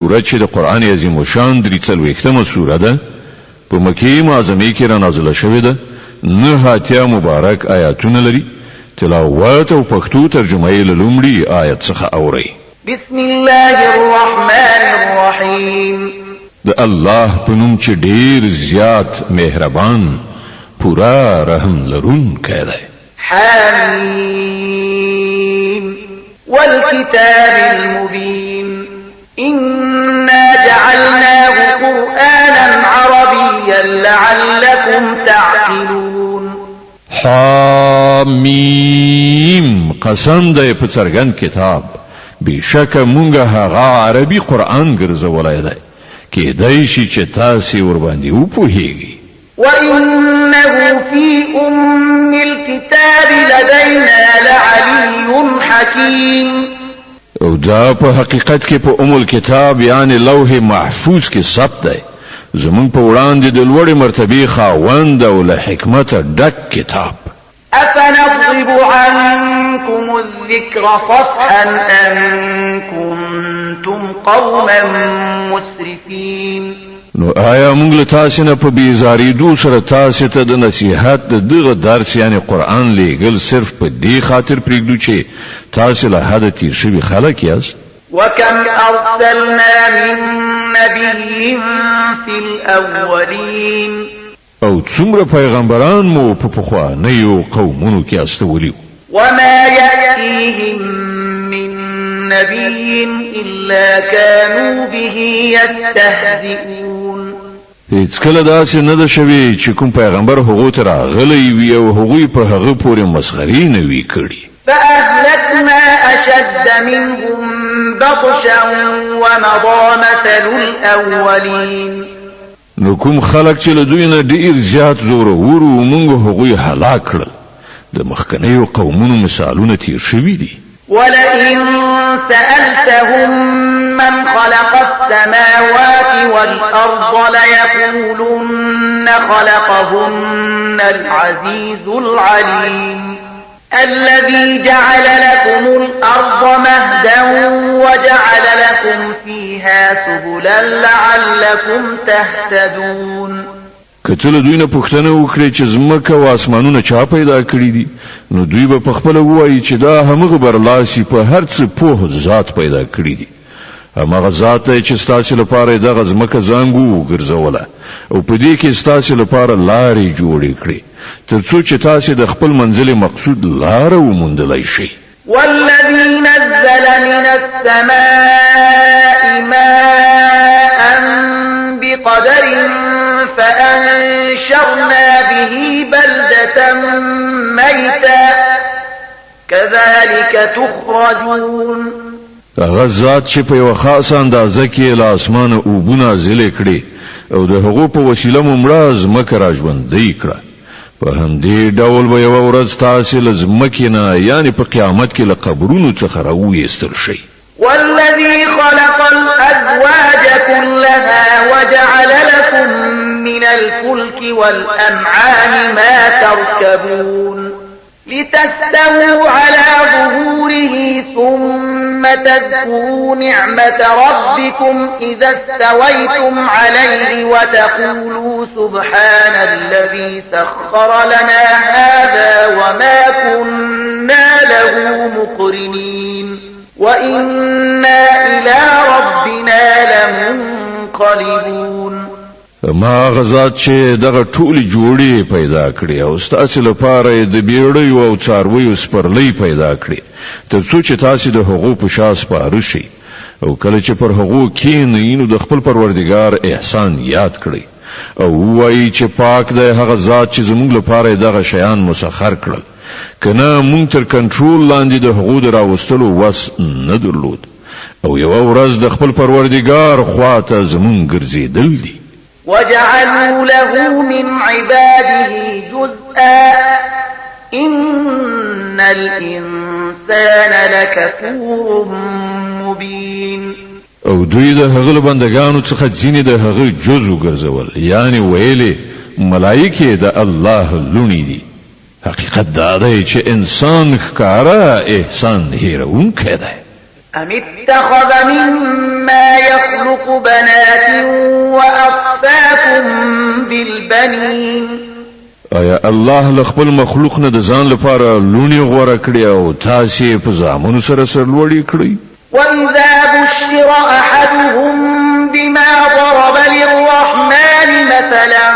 سوره چې د قران عظیم شان 3 سوره ده په مکه معظمه کې را نازله شوې ده. 9 مبارک آیاتونه لري. تلاوت او پښتو ترجمه یې لومړی آیت څخه اوري. بسم الله الرحمن الرحیم. د الله په نوم چې ډیر زیات مهربان پورا رحم لرونکی دی. حمیم والکتاب المبین إنا جعلناه قرآنا عربيا لعلكم تعقلون. حمیم قسم دی په څرګند کتاب بشک مونږه هغه عربي قرآن ګرځولای دی کېدای شي چې تاسو ور باندې وپوهیږئ. وإنه في أم الكتاب لدينا لعلي حكيم. او دا په حقیقت کې په ام الكتاب یعنی لوح محفوظ کې ثبت دی. زمون په وړاندې د لوړې مرتبه خاوند او له حکمت ډک کتاب. أفنضرب عنكم الذكر صفحا أن كنتم قوما مسرفين. نو آیا موږ له تاسو نه په بیزاریدو سره تاسو ته د نصیحت دغه درس یعنی قرآن لیږل صرف په دې خاطر پرېږدو چې تاسو له حد تیر شوي خلک یاست؟ وكم أرسلنا من نبي في الأولين. او څومره پیغمبران مو په پخوانیو قومونو کې استولیو. وما يأتيهم من نبي إلا كانوا به يستهزئون. هیڅ کله داسې نه ده شوی چې کوم پیغمبر هغو ته راغلی وي او هغوی په هغه پورې مسخري نه وي کړي. فأهلكنا أشد منهم بطشا ومضى مثل الأولين. نو کوم خلک چې له دوی نه ډیر زیات زورور وو موږ هغوی هلاک کړل. د مخکنیو قومونو مثالونه تیر شوي دي. ولئن سألتهم من خلق السماوات والأرض ليقولن خلقهن العزيز العليم الذي جعل لكم الأرض مهدا وجعل لكم فيها سبلا لعلكم تهتدون. کله دوی نه پوښتنه وکړي چې زمکه او اسمانونه چا پیدا کړی دي نو دوی به په خپل وایي چې دا همغه برلاسي په هر څه په ذات پیدا کړی دي. همغه ذات چې ستاسو لپاره دغه زمکه زنګو ګرځوله او په دې کې ستاسو لپاره لارې جوړې کړې ترڅو چې تاسو د خپل منزل مقصود لار وموندلای شئ. والذي نزل من السماء ماء بقدر فأنشرنا به بلدة ميتا كذلك تخرجون. هغه ذات چې په یو خاص اندازه کې له اسمانه اوبونه نازل کړي او د هغو په وسیله ممړه ځمکه راژوندۍ کړه. په همدې ډول به یوه ورځ تاسې له ځمکې نه یعنې په قیامت کې له قبرونو څخه راویستل شئ. والذي خلق الأزواج كلها وجعل لكم من الفلك والأنعام ما تركبون لتستووا على ظهوره ثم تذكروا نعمة ربكم إذا استويتم عليه وتقولوا سبحان الذي سخر لنا هذا وما كنا له مقرنين وإنا إلى ربنا لمنقلبون. ما غزاد چې دغه ټولي جوړې پیدا کړې او ستاسو لپاره د بیړیو او څارویو سپرلۍ پیدا کړې ترڅو چې تاسو د هغو په شا سپاره شئ او کله چې پر هغو کښېنئ نو د خپل پروردګار احسان یاد کړئ او ووایئ چې پاک دی هغه ذات چې زموږ لپاره دغه شیان مسخر کړل کنه مونږ تر کنټرول لاندې د هغو د راوستلو وس نه درلود او یوه ورځ د خپل پروردګار خواته زموږ ګرځېدل دي. وجعلوا له من عباده جزءا إن الإنسان لكفور مبين. او دوی د هغه بندگانو څخه ځینې د هغه جزء ګرځول یعنی ویلې ملائکه د الله لونی دي. حقیقت دا دی چې انسان ښکارا احسان هیرونکی دی. أم اتخذ مما يخلق بنات وأصفاكم بالبنين آیا الله لخپل مخلوق نه د ځان لپاره لونی غوړه کړی او تاسو په زامنو سره سرلوړي کړی؟ وإذا بشر أحدهم بما ضرب للرحمن مثلا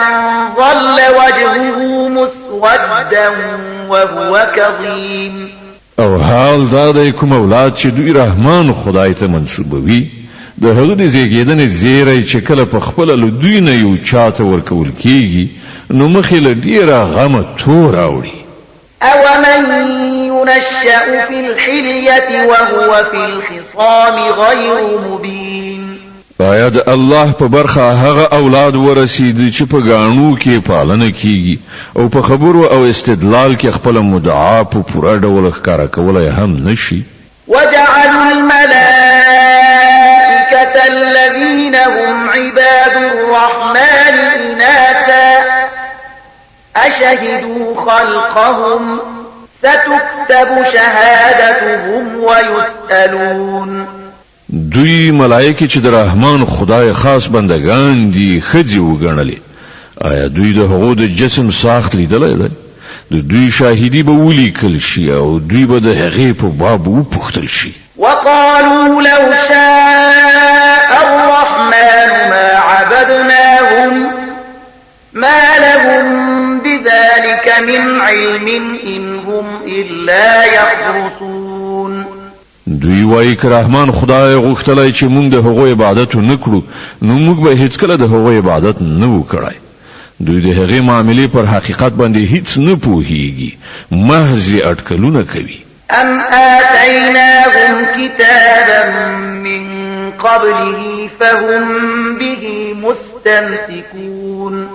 ظل وجهه مسودا وهو كظيم او حال دا د کوم اولاد چې دوی رحمان خدای ته منسوبوي د هغه د زیږیدنې زیری چې کله په خپل له دوی نه یو چاته ورکول کیږي نو مخې له ډیره غمه تور راوړي. أومن ينشأ في الحلية وهو في الخصام غير مبين آیا د الله په برخه هغه اولاد ورسید چې په غاڼو کې پالنه کیږي او په خبرو او استدلال کې خپل مدعا په پوره ډول ښکارا کولای هم نشي؟ وجعلوا الملائكة الذين هم عباد الرحمن إناثا أشهدوا خلقهم ستكتب شهادتهم ويسألون. دوی ملائکه چې د رحمان خدای خاص بندگان دي خځې وګڼلې، آیا دوی د هغو د جسم ساخت لیدلی دی؟ د دوی شاهدی به ولیکل شي او دوی به د هغې په باب وپوښتل شي. وقالوا لو شاء الرحمن ما عبدناهم ما لهم بذلك من علم إن هم إلا يخرصون. دوی وایي که رحمان خدای غوښتلی چې موږ د هغو عبادت نکړو نو موږ به هیڅکله د هغو عبادت نه وو کړی. دوی د هغې معاملې پر حقیقت باندې هیڅ نه پوهیږي، محض اټکلونه کوي. أم آتيناهم كتابا من قبله فهم به مستمسكون.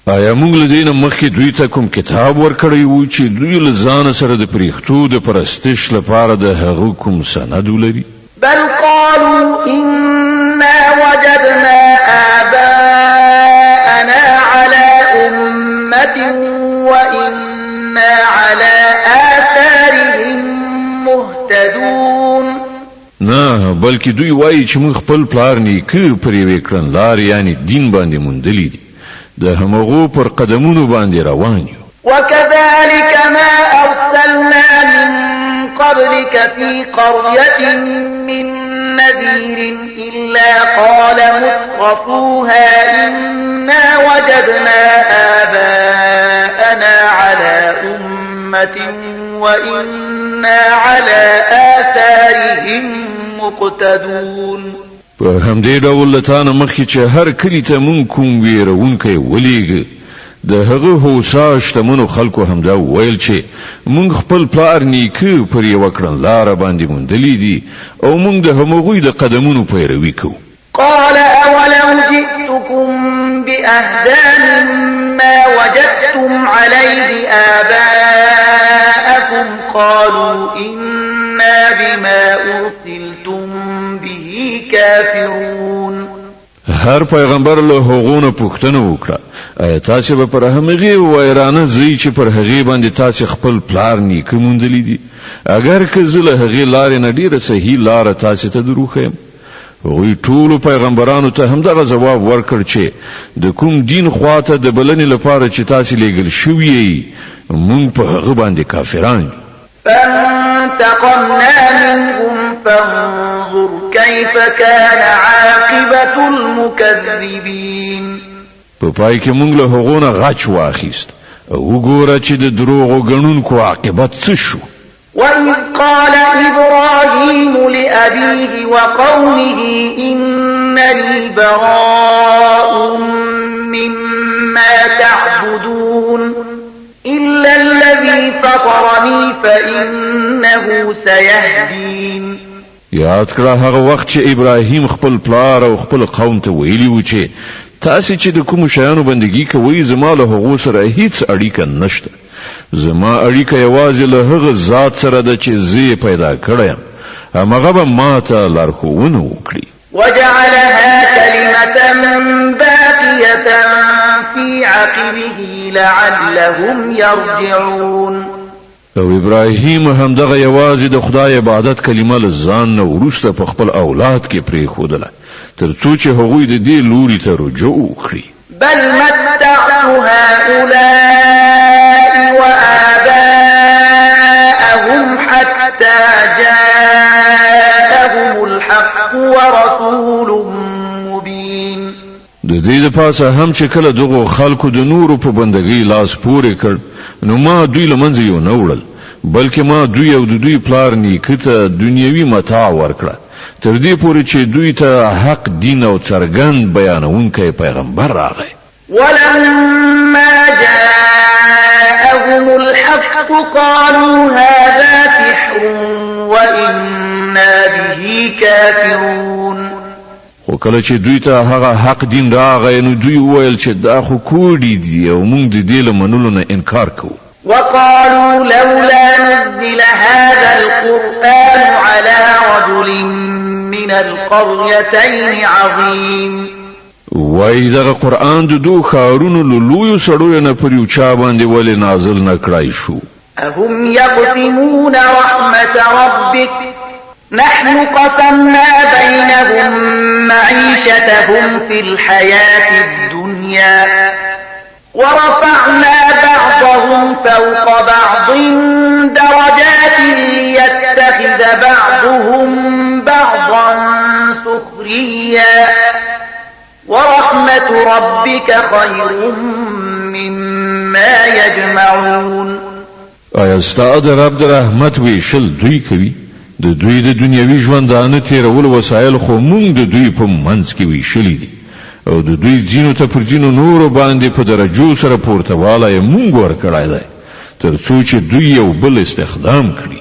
آیا موږ له دې نه مخکې دوی ته کوم کتاب ورکړی وو چې دوی له ځانه سره د پریښتو د پرستش لپاره د هغه کوم سند ولري؟ بل قالوا إنا وجدنا آباءنا على أمة وإنا على آثارهم مهتدون. نه بلکې دوی وایي چې موږ خپل پلار نیکه پر یوې کړنلارې یعنی دین باندې موندلی دي، د همغو پر قدمونو باندې روان یو. وكذلك ما أرسلنا من قبلك في قرية من نذير إلا قال مترفوها إنا وجدنا آباءنا على أمة وإنا على آثارهم مقتدون. په همدې ډول لتانه مخکې چې هر کلی ته مونږ کوم ویرونکی ولیږه، د هغه هوسا شتمنو خلکو همدا ویل چې مونږ خپل پلار نیکه پر یوه کړنلاره باندې موندلی دي او مونږ د همغوی د قدمونو پیروي کوو. قال أولو جئتكم بأهدى مما وجدتم عليه آباءكم قالوا إنا بما أرسلتم به كافرون. هر پیغمبر له هغونه پوښتنه وکړه، آیا تاسو به پر همغه وایرانه ځای چې پر هغه باندې تاسو خپل پلار نیکه موندلی دي؟ اگر که زله هغه لارې نه ډیره صحیح لار تاسو ته دروخم. وی ټول پیغمبرانو ته هم دغه جواب ورکړ چې د کوم دین خواته د بلنې لپاره چې تاسو لېږل شوی مونږ په هغه باندې کافران. فانتقمنا منهم فانظر كيف كان عاقبة المكذبين. په پای کې مونږ له هغونه غچ واخیست او وګوره چې د دروغ غنونکو عاقبت څه شو. وإذ قال إبراهيم لأبيه وقومه إنني براء مما تعبدون إلا الذي فطرني فإنه سيهدين. یاد کړه هغه وخت چې ابراهیم خپل پلار او خپل قوم ته ویلی و چې تاسو چې د کوم شیانو بندگی کوئ زما له هغو سره هیڅ اړیکه نشته. زما اړیکه یوازې له هغه ذات سره ده چې زه پیدا کړم، همغه به ما ته لارښوونه وکړي. وجعلها كلمة باقية في عقبه لعلهم يرجعون. او ابراهیم هم دغه یوازې د خدای عبادت کلمه لزان نو وروسته په خپل اولاد کې پرې خودله ترڅو چې هغوی د دې لوري ته رجوع وکړي. بل متعت هؤلاء وآباءهم حتى جاءهم الحق ورسول مبين. د دې لپاره هم چې کله دغه خلکو د نور په بندګۍ لاس پورې کړ نو ما دوی لمنځه یو نه وړل بلکې ما دوی او د دوی پلار نیکه ته دنیوي متاع ورکړه تر دې پورې چې دوی ته حق دین او څرګند بیانونکی پیغمبر راغی. ولما جاءهم الحق قالوا هذا سحر وإنا به كافرون. خو کله چې دوی ته هغه حق دین راغی نو دوی وویل چې دا خو کوډي دي او موږ د دې له منلو نه انکار کوو. وقالوا لولا نزل هذا القرآن على رجل من القريتين عظيم. وای دغه قرآن د دوه ښارونو له لویو سړیو نه پر یو چا باندې ولې نازل نه کړای شو. أهم يقسمون رحمة ربك نحن قسمنا بينهم معيشتهم في الحياة الدنيا ورفعنا بعضهم فوق بعض درجات ليتخذ بعضهم بعضا سخريا ورحمة ربك خير مما يجمعون. آیا ستاد رب در رحمت ویشل دوی کوي د دوی د دنیوي ژوندانه تیرول وسایل خو مونږ د دوی په منځ کې ویشلې دي او د دوی ځینو ته پر ځینو نور باندې په درجو سره پورتواله مونږ ورکړای دی ترڅو چې دوی یو بل استخدام کړي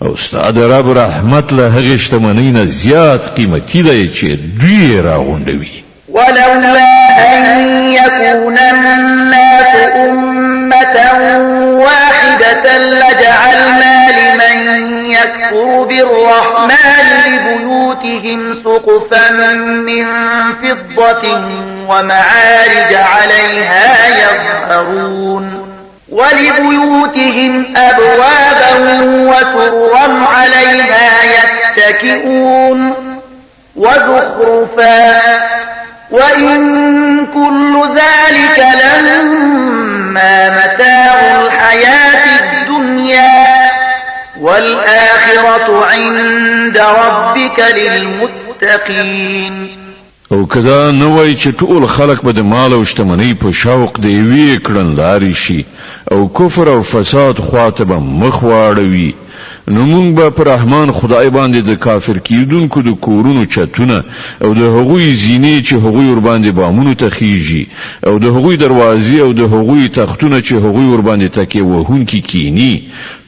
او ستاد رب رحمت له هغه شتمنۍ نه زیات قیمتي دی چې دوی راغونډوي. ولولا أن يكون الناس أمة واحدة لجعلنا لمن يكفر بالرحمن لبيوتهم سقفا من فضة ومعارج عليها يظهرون ولبيوتهم أبوابا وسررا عليها يتكئون وزخرفا وإن كل ذلك لما متاع الحياة الدنيا والآخرة عند ربك للمتقين. او کدا نوای چې ټول خلق به د مال او شتمنۍ په شوق دی وی کړنداري شي او کفر او فساد خواته به مخ واړوي نو مونږ به پر رحمان خدای باندې د کافر کیدونکو د کورونو چتونه او د هغوی زینې چې هغوی ور باندې بامونو ته خيږي او د هغوی دروازې او د هغوی تختونه چې هغوی ور باندې تکي وهونکي کینی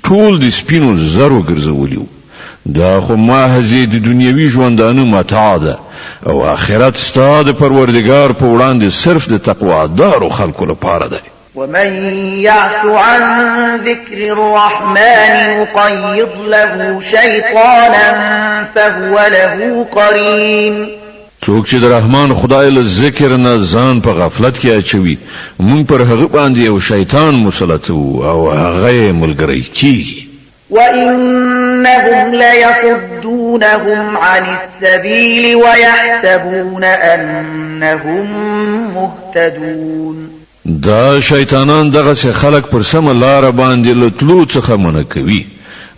ټول د سپینو زرو ګرځولیو. دا خو محض د دنیوي ژوندانه متاع ده او آخرت ستاد پروردگار په وړاندې صرف د تقوا دارو خلکو لپاره ده. ومن يعش عن ذكر الرحمن نقيض له شيطانا فهو له قرين. څوک چې د رحمان خدای له ذکر نه ځان په غفلت کې اچوي مونږ پر هغه باندې یو شیطان مسلط او هغه ملګری کیږي. وإنهم ليصدونهم عن السبيل ويحسبون أنهم مهتدون. دا شیطانان دغه خلک پر سم لار باندې لټلو څخه منع کوي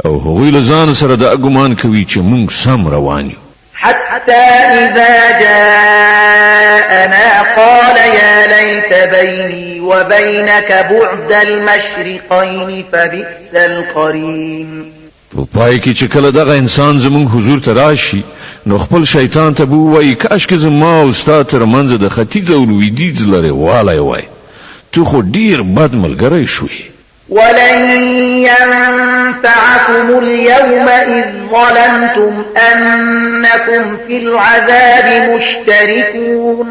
او هغوی له ځان سره د اګمان کوي چې مونږ سم روان یو. حتى إذا جاءنا قال يا ليت بيني وبينك بعد المشرقين فبئس القرين. په پای کې چې کله دغه انسان زموږ حضور ته راشي نو خپل شیطان ته وایي کاش کې زما او ستا ترمنځ د ختیځ او لویدیځ لري والی وای تو خو ډیر بد ملګری شوې. ولن ينفعكم اليوم إذ ظلمتم أنكم في العذاب مشتركون.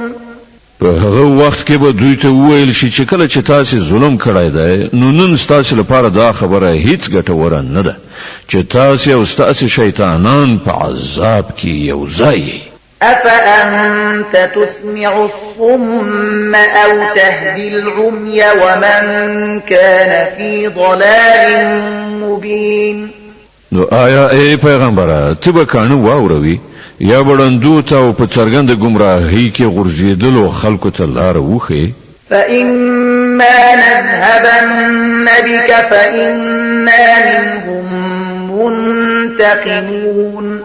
په هغه وخت کې به دوی ته وویل شي چې کله چې تاسو ظلم کړی دی نو نن تاسو لپاره دا خبره هیڅ ګټوره نه ده چې تاسو او تاسو شیطانان په عذاب کې یو ځای. أفأنت تسمع الصم أو تهدي العمي ومن كان في ضلال مبين. نو آیا ای پیغمبره ته به کانو واوروي یا بړندو ته او په څرګند گمراهۍ کې غورځېدلو خلکو ته لار وښیي؟ فإما نذهبن بك فإنا منهم منتقمون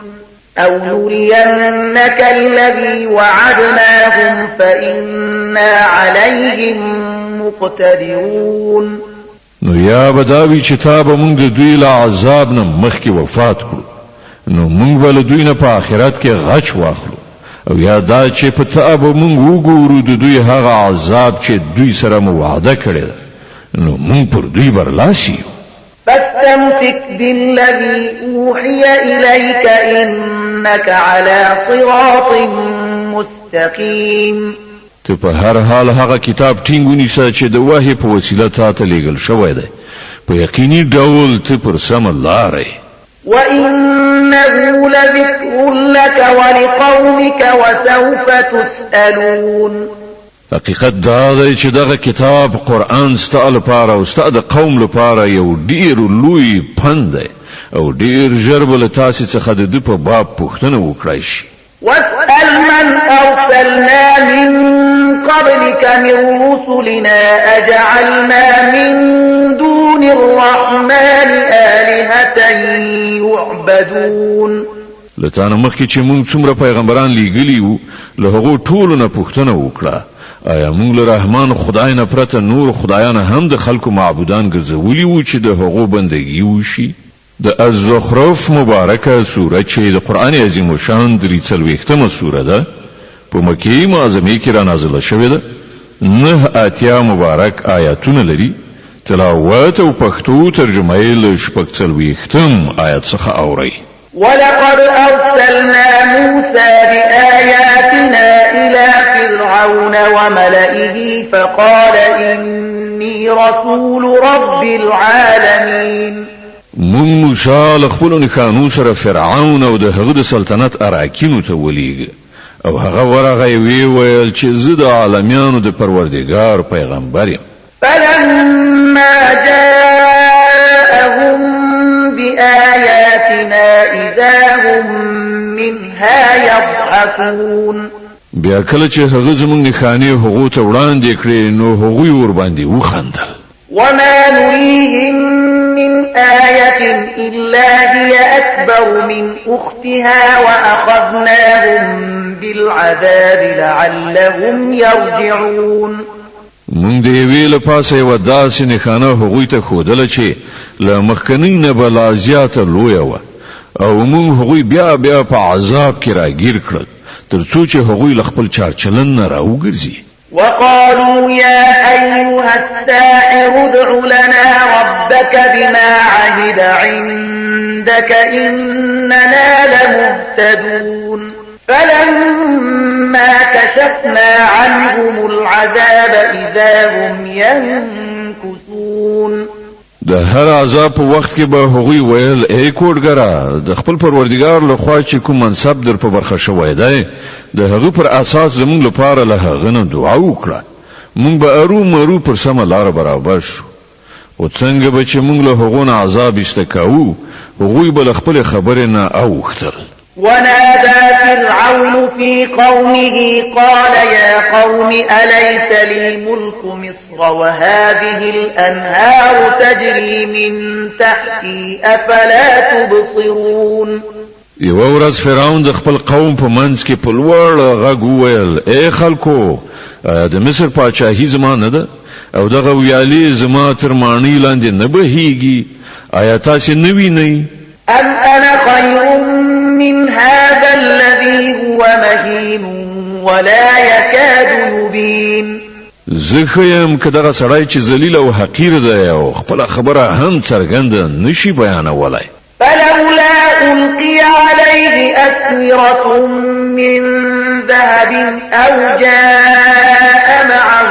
أو نرينك الذي وعدناهم فإنا عليهم مقتدرون. نو یا بداوی چې تا به موږ د دوی له عذاب نه مخکې وفات کړو نو موږ به له دوی نه په آخرت کې غچ واخلو او یا دا چې په تا به موږ وګورو د دوی هغه عذاب چې دوی سره مو وعده کړې ده نو موږ پر دوی برلاسی یو. فاستمسك بالذي أوحي إليك إنك على صراط مستقيم. ته په هر حال هغه کتاب ټینګ ونیسه چې د وحی په وسیله تا ته لیږل شوی دی په یقیني ډول ته پر سمه لاره. وإنه لذكر لك ولقومك وسوف تسألون. حقیقت دا دی چې دغه کتاب قرآن ستا لپاره او ستا د قوم لپاره یو ډیر لوی پند دی او ډیر ژر به له تاسې څخه د ده په باب پوښتنه وکړای شي. واسأل من أرسلنا من قبلك من رسلنا أجعلنا من دون الرحمن آلهة يعبدون. لتانه مخکې چې موږ څومره پیغمبران لیږلي وو له هغو ټولو نه پوښتنه وکړه آیا موږ له رحمان خدای نه پرته نور خدایان هم د خلکو معبودان ګرځولي وو چې د هغو بندګي وشي؟ د الزخرف مبارکه سوره چې د قرآن عظیم شان 43مه سوره ده په مکې معظمه کې را نازله شوې ده 9 مبارک آیاتونه لري تلاوت او پښتو ترجمه یې له 46 آیات څخه اوري. ولقد أرسلنا موسى بآياتنا إلى فرعون وملئه فقال إني رسول رب العالمين. مون موسی له خپل نښانو سره فرعون او د هغه د سلطنت اراکینو ته ولېږه او هغه ورغه ویل چې زه د عالمینو د پروردګار پیغمبر یم. فلما جاءهم بآياتنا إذا هم منها يضحكون. بیا کله چې هغه زموږ نښانې هغو ته وړاندې کړې نو هغوی ورباندې وخندل. وما نريهم من آية إلا هي أكبر من أختها وأخذناهم بالعذاب لعلهم يرجعون. مونږ د یوې له پاسه یوه داسې نښانه هغوی ته ښودله چې له مخکنۍ نه به لا زیاته لویه وه او مونږ هغوی بیا په عذاب کې راګیر کړل تر څو چې هغوی له خپل چارچلن نه راوګرځي. وقالوا يا أيها الساحر ادع لنا ربك بما عهد عندك إننا لمهتدون. فلما كشفنا عنهم العذاب إذا هم ينكثون. د هر عذاب په وخت کې به هغوی ویل ای کوډګره د خپل پروردګار له خوا چې کوم منصب در په برخه شوی دی د هغه پر اساس زموږ لپاره له هغه نه دعا وکړه موږ به ارومرو پر سمه لار برابر شو او څنګه به چې موږ له هغو نه عذاب استکاو هغوی به له خپل خبرې نه اوښتل. ونادى فرعون في قومه قال يا قوم أليس لي ملك مصر وهذه الأنهار تجري من تحتي أفلا تبصرون. یو ورځ فرعون د خپل قوم په منځ کې په لوړ غږ وویل ای خلکو د مصر پاچاهي زما نه ده او دغه ویالې زما تر ماڼۍ لاندې نه بهیږي آیا تاسې نه وینئ؟ أم أنا خير من هذا الذي هو مهين ولا يكاد يبين. زه خیم که دغه سړی چې ذلیل او حقیر دی او خپل خبره هم څرګنده نشي بیانولی. فلولا ألقي عليه أسورة من ذهب أو جاء معه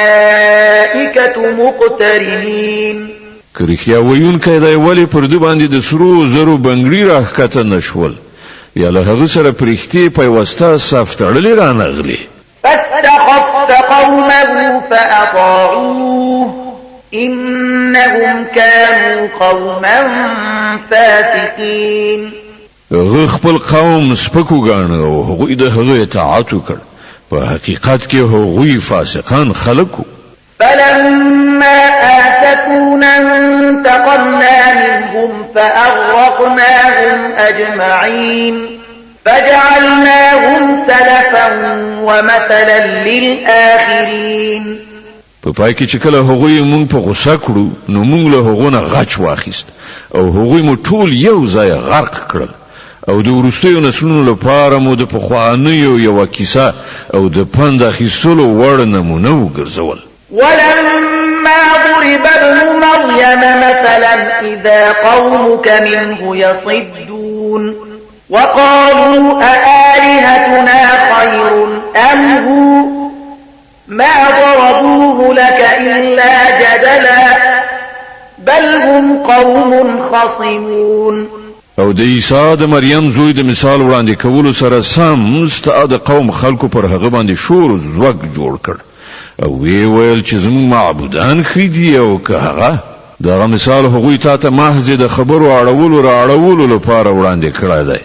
الملائكة مقترنين. که رښتیا ویونکی دی ولې پر ده باندې د سرو زرو بنګړي راښکته نشول یا له هغه سره پرښتې پیوسته صف تړلې رانغلي. فاستخف قومه فأطاعوه إنهم كانوا قوما فاسقين. هغه خپل قوم سپکو ګاڼه او هغوی د هغه اطاعت وکړ. په حقیقت کې هغوی فاسقان خلق وو. فلما آسفونا انتقمنا منهم فأغرقناهم أجمعين فجعلناهم سلفا ومثلا للآخرين. په پای کې چې کله هغوی مونږ په غوسه کړو نو مونږ له هغو نه غچ واخیست او هغوی مو ټول یو ځای غرق کړل او د وروستیو نسلونو لپاره مو د پخوانیو یوه کیسه او د پند اخیستلو وړ نمونه وګرځول. ولما ضرب ابن مريم مثلا إذا قومك منه يصدون وقالوا أآلهتنا خير أم هو ما ضربوه لك إلا جدلا بل هم قوم خصمون. او د عیسی د مریم زوی د مثال وړاندې کولو سره سم ستا د قوم خلکو پر هغه باندې شور زوګ جوړ کړ او وی ویل چې زموږ معبودان خېدي او که هغه دغه مثال هغوی ته ته محض د خبرو اړولو لپاره وړاندې کړی دی.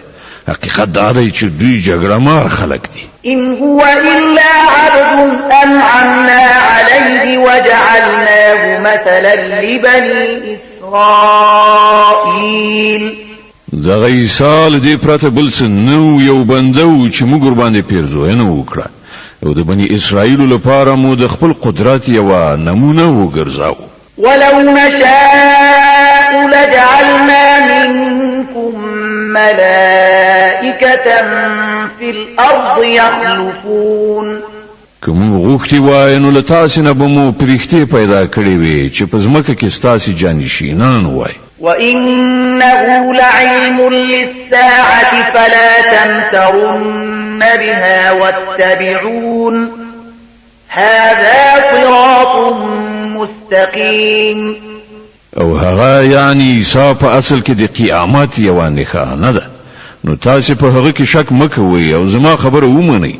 حقیقت دا دی چې دوی جګړه مار خلک دي. إن هو إلا عبد أنعمنا عليه وجعلناه مثلا لبني إسرائيل. دغه عیسی له دې پرته بل څه نو یو بنده و چې موږ ورباندې پیرزوینه وکړه او د بني اسرائیل لپاره مو د خپل قدرت یوه نمونه وګرځاو. ولو نشاء لجعلنا منكم ملائكة في الأرض يخلفون. که موږ غوښتي وای نو له تاسې نه به مو پرښتې پیدا کړې وې چې په ځمکه کې ستاسې جانشینان وای. وإنه لعلم للساعة فلا تمترن بها واتبعون هذا صراط مستقيم. او هغه یعنی عیسی په اصل کې د قیامت یوه نښانه ده نو تاسې په هغه کې شک مه کوئ او زما خبره ومنئ.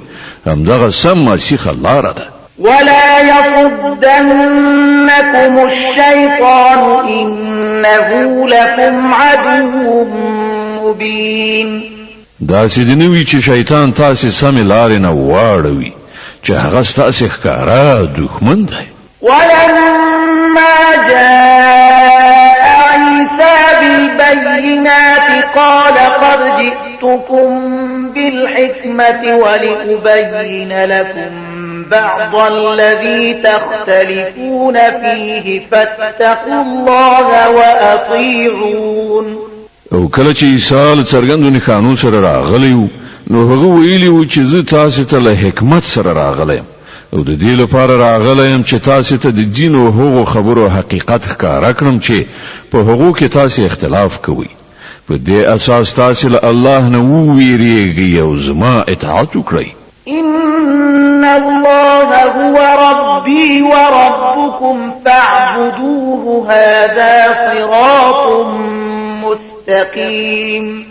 همدغه سمه سیخه لاره ده. ولا يصدنكم الشيطان إنه لكم عدو مبين. داسې د نه وي چې شیطان تاسې سمې لارې نه واړوي چې هغه ستاسې ښکاره دښمن دی. ولما جاء عيسى بالبينات قال قد جئتكم بالحكمة ولأبين لكم بعض الذي تختلفون فيه فاتقوا الله وأطيعون. او کله چې عیسی له څرګندو نښانو سره راغلی و نو هغه ویلي و چې زه تاسې ته له حکمت سره راغلی یم او د دې لپاره راغلی یم چې تاسې ته د دین او هغو خبرو حقیقت ښکاره کړم چې په هغو کې تاسې اختلاف کوئ. په دې اساس تاسې له الله نه وویریږئ او زما اطاعت وکړئ. إن الله هو ربي وربكم فاعبدوه هذا صراط مستقيم.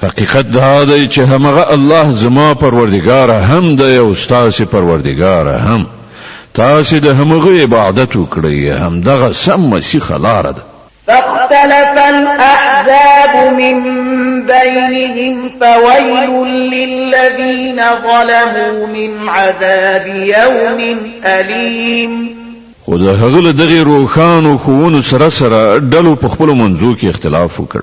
حقیقت دا دی چې همغه الله زما پروردگار هم دی او ستاسې پروردگار هم. تاسې د همغه عبادت وکړئ. همدغه سمه سیخه لاره ده. فاختلف الأحزاب من بينهم فويل للذين ظلموا من عذاب يوم أليم. خو د هغه له دغې روښانو ښوونو سره سره ډلو په خپلو منځو کې اختلاف وکړ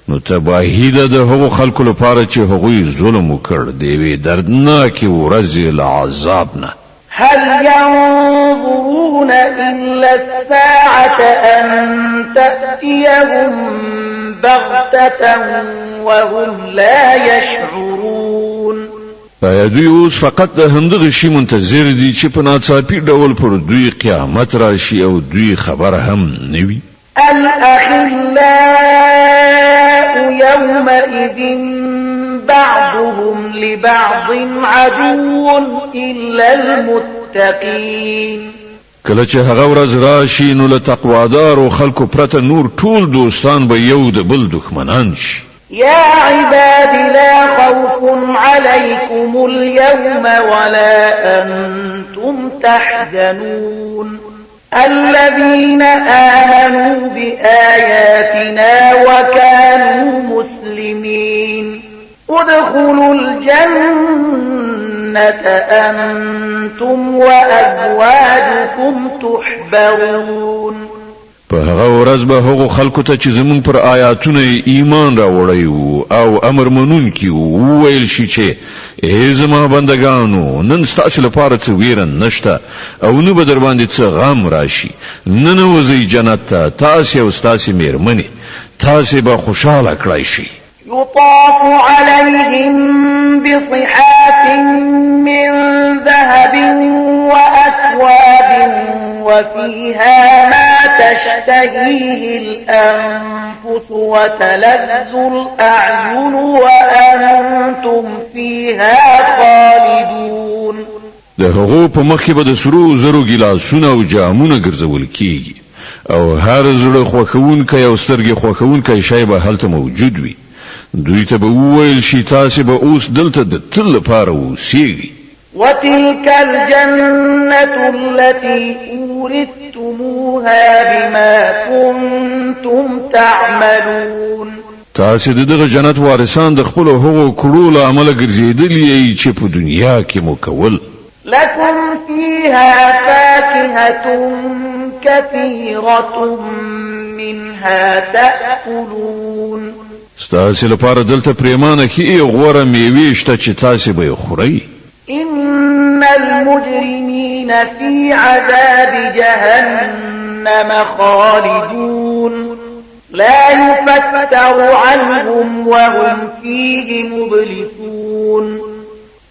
نو تباهي ده د هغو خلکو لپاره چې هغوی ظلم وکړ د یوې دردناکې ورځې له عذاب نه. هل ينظرون إلا الساعة أن تأتيهم بغتة وهم لا يشعرون. آیا دوی اوس فقط د همدغه شي منتظر دي چې په ناڅاپي ډول پر دوی قیامت راشي او دوی خبر هم نه وي؟ الأخلاء يومئذ بعضهم لبعض عدو إلا المتقين. کله چې هغه ورځ راشي نو له تقوادارو خلکو پرته نور ټول دوستان به یو د بل دښمنان شي. يا عباد لا خوف عليكم اليوم ولا أنتم تحزنون الذين آمنوا بآياتنا وكانوا مسلمين ادخلوا الجنة أنتم وأزواجكم تحبرون. په هغه ورځ به هغو خلکو ته چې زمون پر آیاتونه ایمان راوړی وو او امر منونکي وو ویل شي چې ای زما بندگانو نن ستاسو لپاره څه ویره نشته او نه به در باندې څه غم راشي ننوځئ جنت ته تاسو او ستاسو میرمنې تاسو به خوشاله کړئ شي. يطاف عليهم بصحاف من ذهب وأكواب وفيها ما تشتهيه الأنفس وتلذ الأعين وأنتم فيها خالدون. د هغو په مخ کې به د سرو زرو ګیلاسونه او جامونه ګرځول کیږي او هر زړه خوښونکی او سترګې خوښونکی شی به هلته موجود وي. دوی ته به وویل شي تاسو به اوس دلته د تل لپاره اوسئ. وتلك الجنة التي أورثتموها بما كنتم تعملون. تاسو دغه جنت وارثان د خپل هغو کړو له عمله ګرځیدلی چې په دنیا کې مو کول. لكم فيها فاكهة كثيرة منها تأكلون. ستاسو لپاره دلته پریمانه کې غوړه میوې شته چې تاسو به خورئ. إن المجرمين في عذاب جهنم خالدون لا يفتر عنهم وهم فيه مبلسون.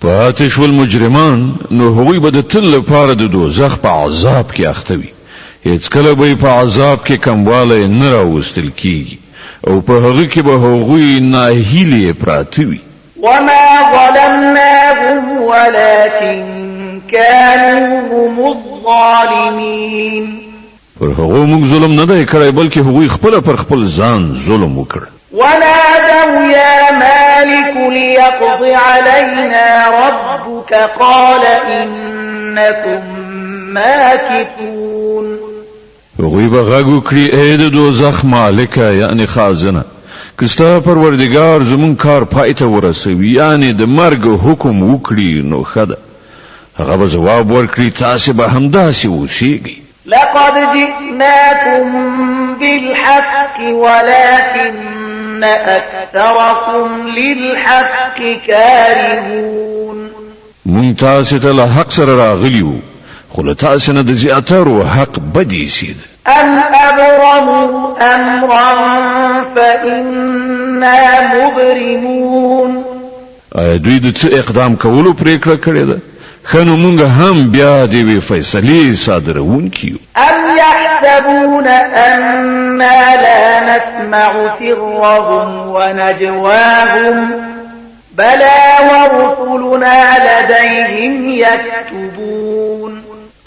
پاتې شول مجرمان نو هغوی به د تل لپاره د دوزخ په عذاب کې اخته وي. هیڅ کله به په عذاب کې کموالی نه راوستل کیږي او په هغه کې به هغوی ناهیلې پراته وي. وما ظلمناهم ولكن كانوا هم الظالمين. پر هغو موږ ظلم نه دی کړی بلکې هغوی خپل پر خپل ځان ظلم وکړ. ونادوا يا مالك ليقض علينا ربك قال إنكم ماكثون. هغوی به غږ وکړي ای د دوزخ مالکه یعنی خازنه کستا پروردگار زمون کار پای ته ورسوي یعنی د مرګ حکم وکړي نو خده هغه به جواب ورکړي تاسو به همداسې اوسئ. لقد جئناكم بالحق ولكن أكثركم للحق كارهون. مون تاسو ته له حق سره راغلیو خو له تاسو نه د زیاترو حق بدی سید. أم أبرموا أمرا فإنا مبرمون. آیا دوی د څه اقدام کولو پریکړه کړې ده؟ خنو مونږ هم بیا دې فیصلې صادرونکي. أم يحسبون أننا لا نسمع سرهم ونجواهم بلى ورسلنا لديهم يكتبون.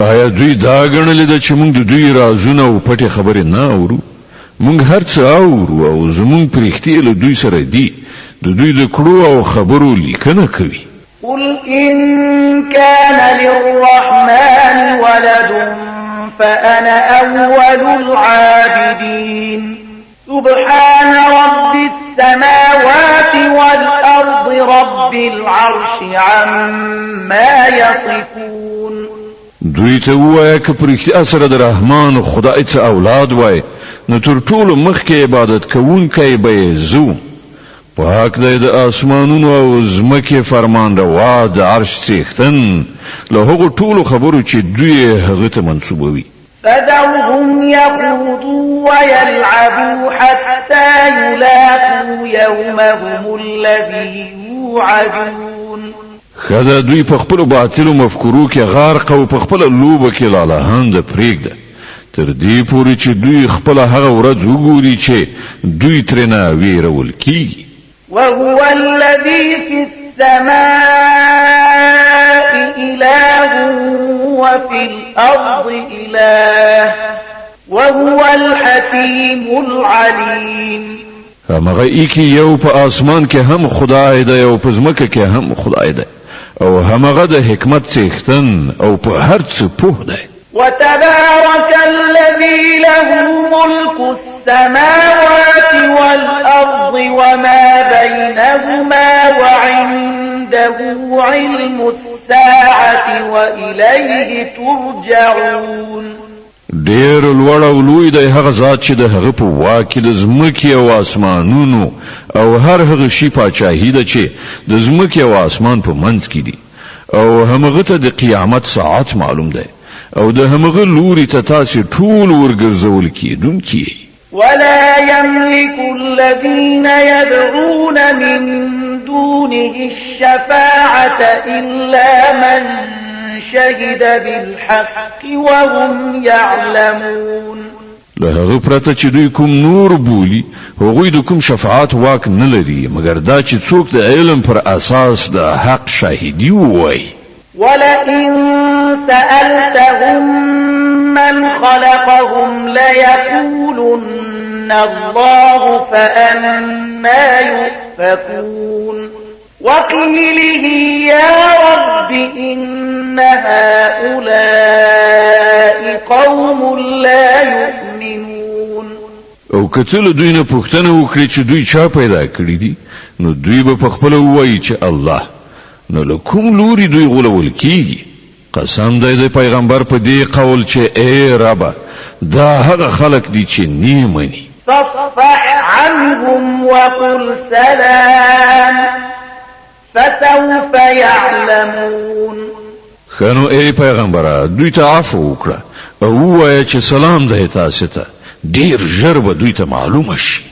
آیا دوی دا ګڼلې ده چې موږ د دوی رازونه او پټې خبرې نه اورو؟ موږ هر څه اورو او زموږ پرېختې له دوی سره دي د دوی د کړو او خبرو لیکنه کوي. قل إن كان للرحمن ولد فأنا أول العابدين. سبحان رب السماوات والأرض رب العرش عما يصفون. دوی ته وایه که پرېختیا سره د رحمان خدای څه اولاد وای نو تر ټولو مخکې عبادت کوونکی به یې زو. پاک دی د آسمانونو او ځمکې فرمان روا د عرش څښتن له هغو ټولو خبرو چې دوی هغه ته منسوبوي. فذرهم يخوضوا ويلعبوا حتى يلاقوا يومهم الذي يوعدون. خدا دوی په خپل باطلو مفکورو کې غارق او په خپل لوبه کې لالهانده پرېږده تر دې پورې چې دوی خپل هغه ورځ وګوري چې دوی ترنه ویرول کیږي. وهو الذي في السماء إله وفي الأرض إله وهو الحكيم العليم. همغه ایکی یو په اسمان کې هم خدای دی او په ځمکه کې هم خدای دی او همغه د حکمت څښتن او په هر څه پوه دی. وتبارك الذي له ملك السماوات والأرض وما بينهما وعنده علم الساعة وإليه ترجعون. ډېر لوړ او لوی دی هغه ذات چې د هغه په واک کې د ځمکې او اسمانونو او هر هغه شی پاچاهي ده چې د ځمکې او اسمان په منځ کې دي او همغه ته د قیامت ساعت معلوم دی او د همغه لوري ته تاسو ټول ورګرځول کیدونکي. ولا يملك الذين يدعون من دونه الشفاعة إلا من شهد بالحق وهم يعلمون. له هغه پرته چې دوی کوم نور بولی هغوی د کوم شفاعت واک نه لري مګر دا چې څوک د علم پر اساس د حق شاهدي وایي. ولئن سألتهم من خلقهم ليقولن الله فأنا يؤفكون. وقيله يا رب إن هؤلاء قوم لا يؤمنون. او کتل دوی نه پوښتنه وکړي چې دوی چا پیدا کړی دي نو دوی به په خپل وایي چې الله. نو لکوم لوري دوی غولول کیږي. قسم دی د پیغمبر په دې قول چې اے رب دا هغه خلق دي چې نه مني. فاصفح عنهم وقل سلام فسوف يعلمون. خنو اے پیغمبر دوی ته عفو وکړه او وایي چې سلام دی تاسو ته ډیر ژر به دوی ته معلوم شي.